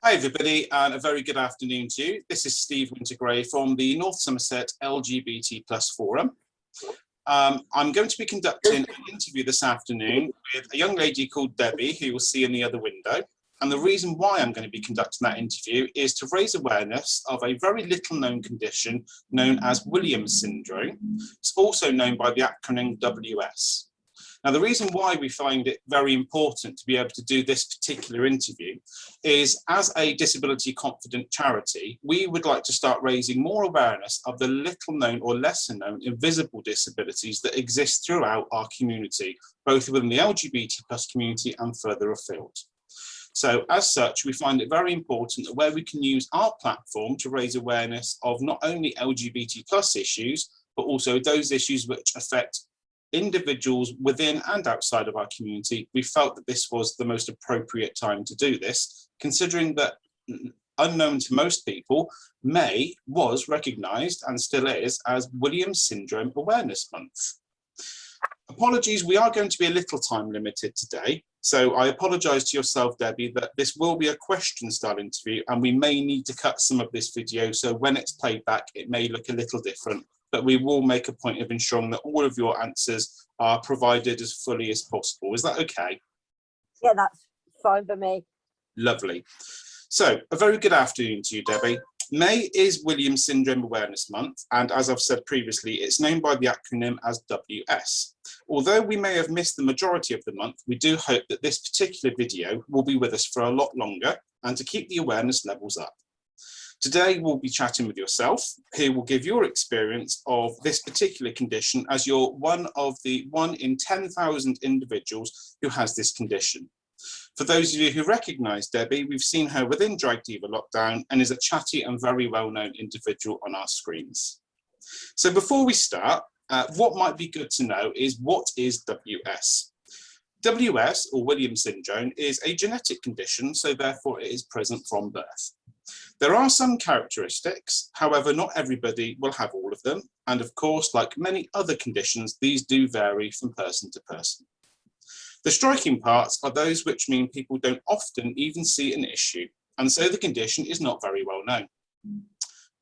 Hi everybody, and a very good afternoon to you. This is Steve Wintergray from the North Somerset LGBT Plus Forum. I'm going to be conducting an interview this afternoon with a young lady called Debbie, who you'll see in the other window. And the reason why I'm going to be conducting that interview is to raise awareness of a very little known condition known as Williams syndrome. It's also known by the acronym WS. Now, the reason why we find it very important to be able to do this particular interview is, as a disability confident charity, we would like to start raising more awareness of the little known or lesser known invisible disabilities that exist throughout our community, both within the LGBT plus community and further afield. So as such, we find it very important that where we can use our platform to raise awareness of not only LGBT plus issues, but also those issues which affect individuals within and outside of our community, we felt that this was the most appropriate time to do this, considering that, unknown to most people, May was recognised and still is as Williams Syndrome Awareness Month. Apologies, we are going to be a little time limited today, so I apologise to yourself, Debbie, that this will be a question style interview and we may need to cut some of this video, so when it's played back it may look a little different, but we will make a point of ensuring that all of your answers are provided as fully as possible. Is that okay? Yeah, that's fine for me. Lovely. So, a very good afternoon to you, Debbie. May is Williams Syndrome Awareness Month, and as I've said previously, it's known by the acronym as WS. Although we may have missed the majority of the month, we do hope that this particular video will be with us for a lot longer and to keep the awareness levels up. Today, we'll be chatting with yourself, who will give your experience of this particular condition as you're one of the 1 in 10,000 individuals who has this condition. For those of you who recognise Debbie, we've seen her within Drag Diva Lockdown and is a chatty and very well-known individual on our screens. So before we start, what might be good to know is, what is WS? WS, or Williams syndrome, is a genetic condition, so therefore it is present from birth. There are some characteristics, however, not everybody will have all of them. And of course, like many other conditions, these do vary from person to person. The striking parts are those which mean people don't often even see an issue, and so the condition is not very well known.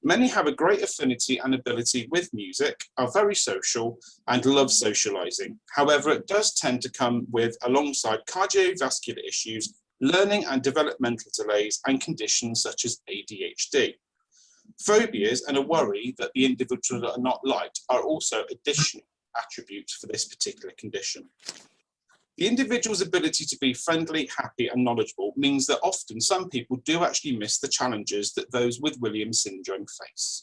Many have a great affinity and ability with music, are very social, and love socialising. However, it does tend to come with alongside cardiovascular issues, learning and developmental delays, and conditions such as ADHD. Phobias and a worry that the individuals are not liked are also additional attributes for this particular condition. The individual's ability to be friendly, happy, and knowledgeable means that often some people do actually miss the challenges that those with Williams syndrome face.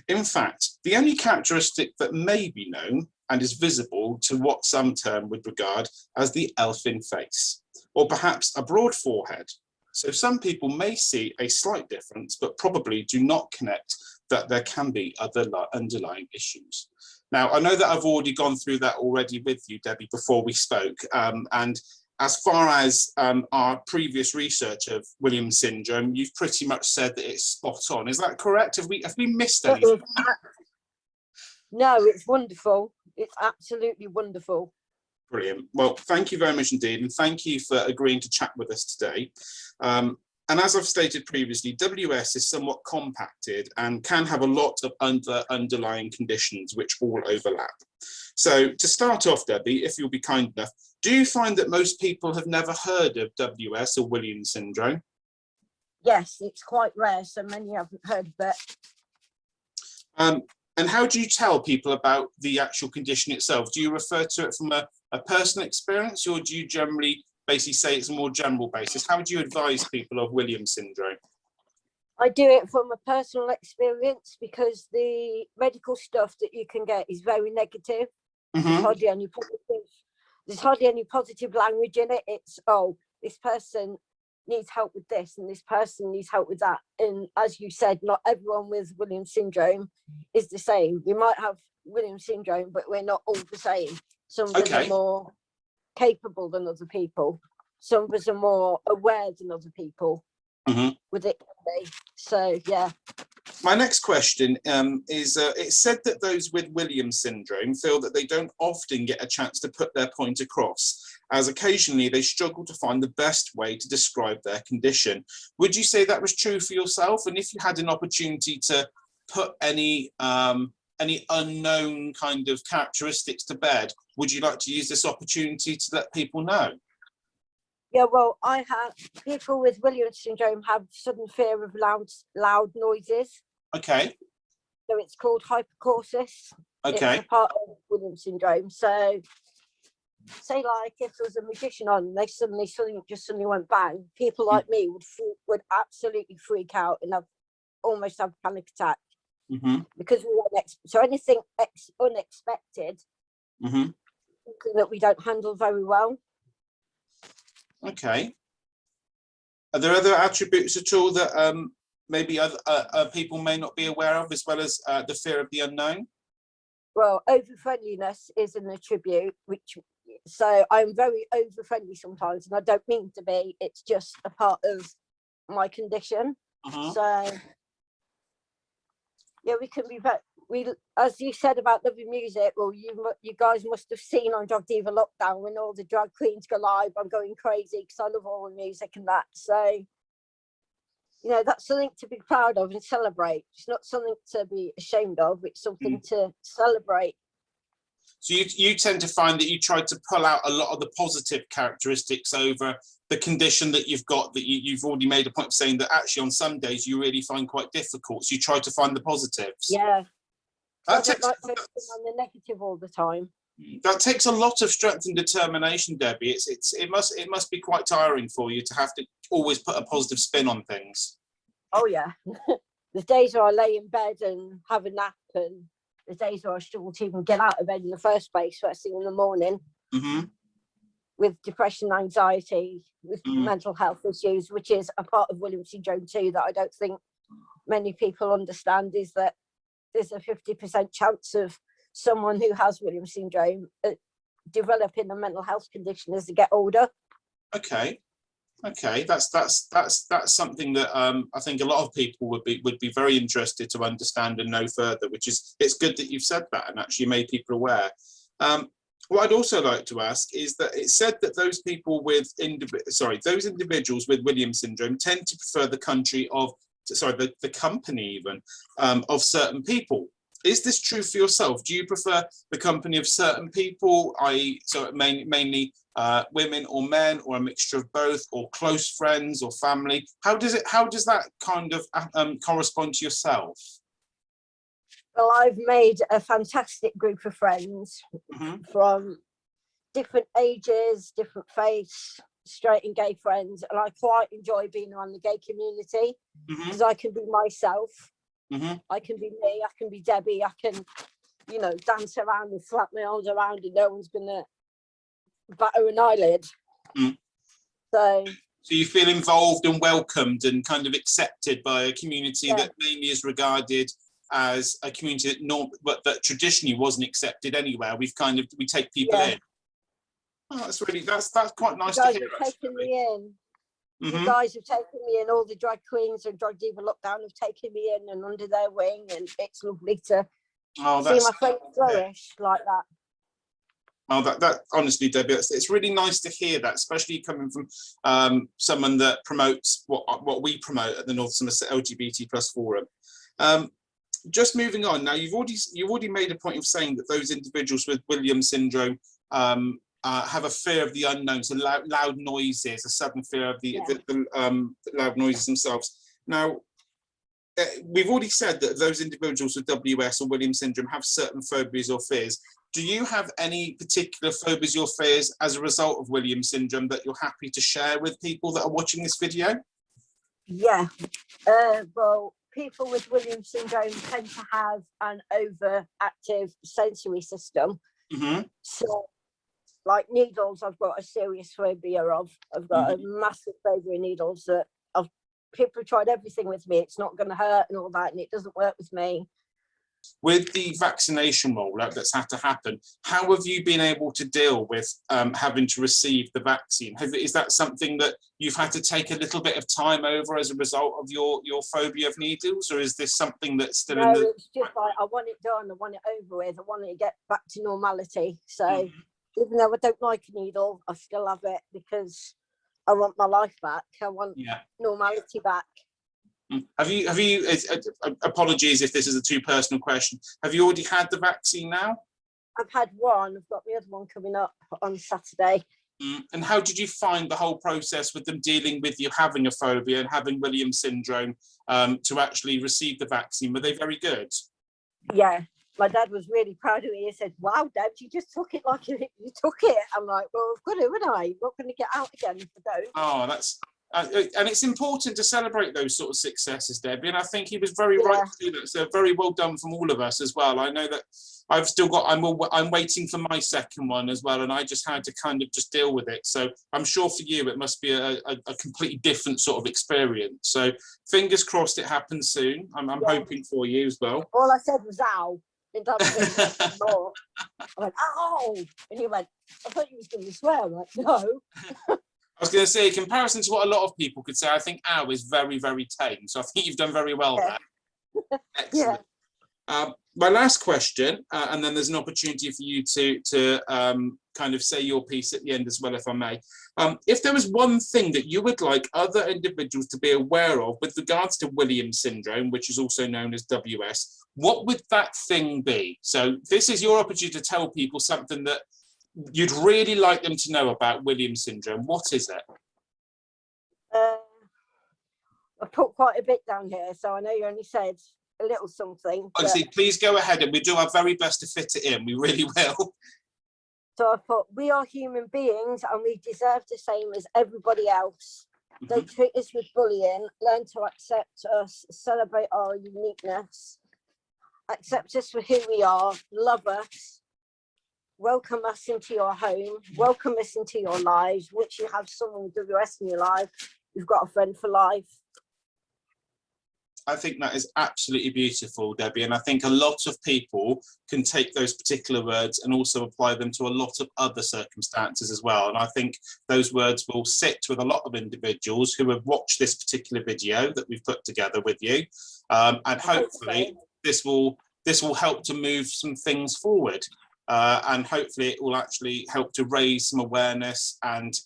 In fact, the only characteristic that may be known and is visible to what some term would regard as the elfin face, or perhaps a broad forehead. So some people may see a slight difference, but probably do not connect that there can be other underlying issues. Now, I know that I've already gone through that already with you, Debbie, before we spoke. And as far as our previous research of Williams syndrome, you've pretty much said that it's spot on. Is that correct? Have we missed anything? No, it's wonderful. It's absolutely wonderful. Brilliant. Well, thank you very much indeed, and thank you for agreeing to chat with us today. And as I've stated previously, WS is somewhat compacted and can have a lot of underlying conditions which all overlap. So to start off, Debbie, if you'll be kind enough, do you find that most people have never heard of WS or Williams syndrome? Yes, it's quite rare, so many haven't heard of it. And how do you tell people about the actual condition itself? Do you refer to it from a personal experience, or do you generally basically say it's a more general basis? How would you advise people of Williams syndrome? I do it from a personal experience because the medical stuff that you can get is very negative. Mm-hmm. There's hardly any positive language in it. It's, oh, this person needs help with this and this person needs help with that. And as you said, not everyone with Williams syndrome is the same. We might have Williams syndrome, but we're not all the same. Some of us are more capable than other people. Some of us are more aware than other people with it. So, yeah. My next question is, it's said that those with Williams syndrome feel that they don't often get a chance to put their point across. as occasionally they struggle to find the best way to describe their condition. Would you say that was true for yourself? And if you had an opportunity to put any unknown kind of characteristics to bed, would you like to use this opportunity to let people know? Yeah, well, I have people with Williams syndrome have sudden fear of loud noises. Okay. So it's called hypercorsis. Okay. It's a part of Williams syndrome. So say like if there was a magician on and they suddenly went bang, people like me would absolutely freak out and almost have a panic attack. Because we weren't so anything unexpected that we don't handle very well. Okay. Are there other attributes at all that maybe other people may not be aware of, as well as the fear of the unknown? Well, over-friendliness is an attribute, so I'm very over-friendly sometimes, and I don't mean to be. It's just a part of my condition. So yeah, we can be as you said about loving music. Well, you guys must have seen on Drag Diva Lockdown when all the drag queens go live. I'm going crazy because I love all the music and that. So you know, that's something to be proud of and celebrate. It's not something to be ashamed of. It's something to celebrate. So you tend to find that you try to pull out a lot of the positive characteristics over the condition that you've got, that you've already made a point of saying that actually on some days you really find quite difficult. So you try to find the positives. Yeah. I don't like focusing on the negative all the time. That takes a lot of strength and determination, Debbie. It must be quite tiring for you to have to always put a positive spin on things. Oh yeah. There's days where I lay in bed and have a nap, and there's days where I struggle to even get out of bed in the first place first thing in the morning. With depression, anxiety, with mental health issues, which is a part of Williams syndrome too, that I don't think many people understand, is that there's a 50% chance of someone who has Williams syndrome developing a mental health condition as they get older. Okay, that's something that I think a lot of people would be very interested to understand and know further. Which is, it's good that you've said that and actually made people aware. What I'd also like to ask is that it's said that those people with those individuals with Williams syndrome tend to prefer the company even of certain people. Is this true for yourself? Do you prefer the company of certain people, i.e., so mainly women or men, or a mixture of both, or close friends or family? How does that kind of correspond to yourself? Well, I've made a fantastic group of friends from different ages, different faiths, straight and gay friends, and I quite enjoy being around the gay community because I can be myself. I can be me, I can be Debbie, I can, you know, dance around and flap my arms around and no one's gonna batter an eyelid. So you feel involved and welcomed and kind of accepted by a community that mainly is regarded as a community that traditionally wasn't accepted anywhere. We take people in. Oh, that's quite nice to hear. Taken me in. You guys have taken me in. All the drag queens and Drag Diva Lockdown have taken me in and under their wing, and it's lovely to see my friends flourish like that. Oh, that honestly, Debbie, it's really nice to hear that, especially coming from someone that promotes what we promote at the North Somerset LGBT+ Forum. Just moving on now, you've already made a point of saying that those individuals with Williams syndrome have a fear of the unknown, so loud noises, a sudden fear of the loud noises themselves. Now, we've already said that those individuals with WS or Williams syndrome have certain phobias or fears. Do you have any particular phobias or fears as a result of Williams syndrome that you're happy to share with people that are watching this video? Yeah, well, people with Williams syndrome tend to have an overactive sensory system. So, like needles, I've got a serious phobia of. I've got a massive phobia of needles that people have tried everything with me. It's not going to hurt and all that, and it doesn't work with me. With the vaccination rollout that's had to happen, how have you been able to deal with having to receive the vaccine? Is that something that you've had to take a little bit of time over as a result of your phobia of needles, or is this something that's still in the... It's just like, I want it done, I want it over with, I want it to get back to normality. So even though I don't like a needle, I still have it because I want my life back. I want normality back. Have you, apologies if this is a too personal question, have you already had the vaccine now? I've had one, I've got the other one coming up on Saturday. And how did you find the whole process with them dealing with you having a phobia and having Williams syndrome to actually receive the vaccine? Were they very good? Yeah, my dad was really proud of me. He said, "Wow, Dad, you just took it like you took it." I'm like, "Well, I've got to, haven't I? I'm not going to get out again if I don't." Oh, that's and it's important to celebrate those sort of successes, Debbie. And I think he was very right to do that. So very well done from all of us as well. I know that I've still got, I'm waiting for my second one as well, and I just had to kind of just deal with it. So I'm sure for you it must be a completely different sort of experience. So fingers crossed it happens soon. I'm hoping for you as well. All I said was "ow." And Dad said more. I went, "Ow!" And he went, "I thought you was going to swear." I'm like, "No." I was going to say, in comparison to what a lot of people could say, I think "ow" is very, very tame. So I think you've done very well there. Excellent. My last question, and then there's an opportunity for you to kind of say your piece at the end as well, if I may. If there was one thing that you would like other individuals to be aware of with regards to Williams syndrome, which is also known as WS, what would that thing be? So this is your opportunity to tell people something that you'd really like them to know about Williams syndrome. What is it? I've put quite a bit down here, so I know you only said a little something. Honestly, please go ahead, and we do our very best to fit it in. We really will. So I thought, we are human beings and we deserve the same as everybody else. Don't treat us with bullying. Learn to accept us, celebrate our uniqueness, accept us for who we are, love us, welcome us into your home, welcome us into your lives. Once you have someone with WS in your life, you've got a friend for life. I think that is absolutely beautiful, Debbie. And I think a lot of people can take those particular words and also apply them to a lot of other circumstances as well. And I think those words will sit with a lot of individuals who have watched this particular video that we've put together with you. And hopefully this will help to move some things forward. And hopefully it will actually help to raise some awareness and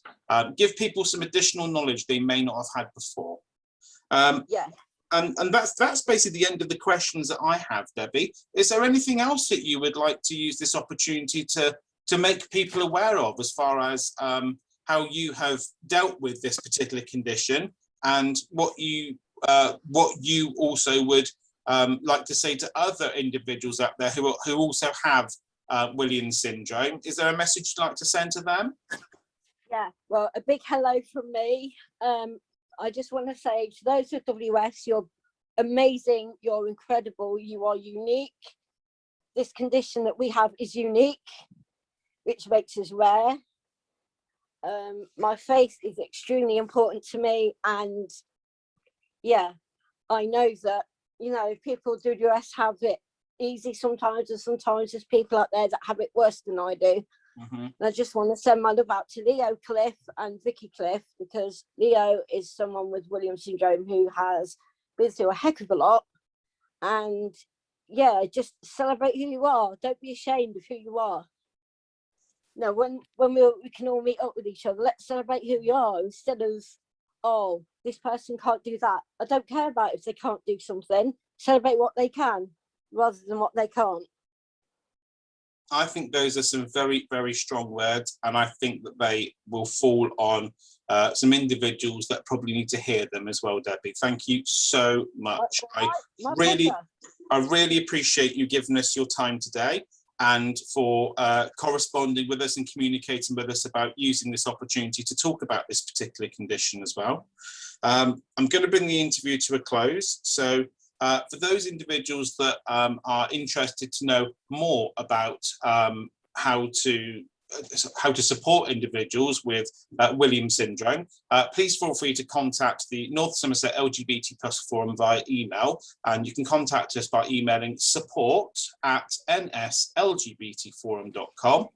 give people some additional knowledge they may not have had before. And that's basically the end of the questions that I have, Debbie. Is there anything else that you would like to use this opportunity to make people aware of as far as how you have dealt with this particular condition and what you also would like to say to other individuals out there who also have Williams syndrome? Is there a message you'd like to send to them? Yeah, well, a big hello from me. I just want to say to those with WS, you're amazing, you're incredible, you are unique. This condition that we have is unique, which makes us rare. My faith is extremely important to me, and yeah, I know that, you know, people with WS have it easy sometimes, and sometimes there's people out there that have it worse than I do. And I just want to send my love out to Leo Cliff and Vicky Cliff, because Leo is someone with Williams syndrome who has been through a heck of a lot. And yeah, just celebrate who you are. Don't be ashamed of who you are. No, when we can all meet up with each other, let's celebrate who we are instead of, oh, this person can't do that. I don't care about if they can't do something. Celebrate what they can rather than what they can't. I think those are some very, very strong words, and I think that they will fall on some individuals that probably need to hear them as well, Debbie. Thank you so much. I really appreciate you giving us your time today and for corresponding with us and communicating with us about using this opportunity to talk about this particular condition as well. I'm going to bring the interview to a close. So for those individuals that are interested to know more about how to support individuals with Williams syndrome, please feel free to contact the North Somerset LGBT+ Forum via email, and you can contact us by emailing support@nslgbtforum.com.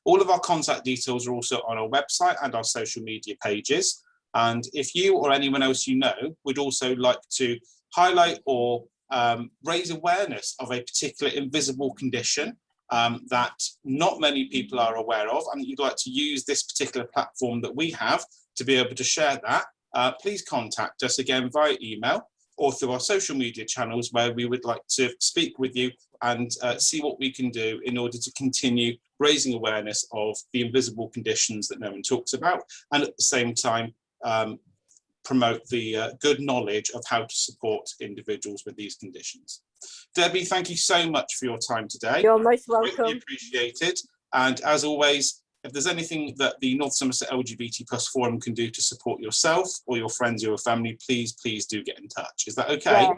All of our contact details are also on our website and our social media pages. And if you or anyone else you know would also like to highlight or raise awareness of a particular invisible condition, that not many people are aware of, and you'd like to use this particular platform that we have to be able to share that, please contact us again via email or through our social media channels, where we would like to speak with you and see what we can do in order to continue raising awareness of the invisible conditions that no one talks about, and at the same time promote the good knowledge of how to support individuals with these conditions. Debbie, thank you so much for your time today. You're most welcome. Greatly appreciated. And as always, if there's anything that the North Somerset LGBT Plus Forum can do to support yourself or your friends or your family, please do get in touch. Is that okay?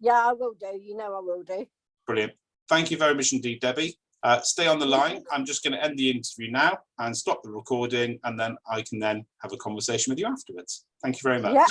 Yeah, I will do. You know I will do. Brilliant. Thank you very much indeed, Debbie. Stay on the line. I'm just going to end the interview now and stop the recording, and then I can then have a conversation with you afterwards. Tthank you very much. Yeah.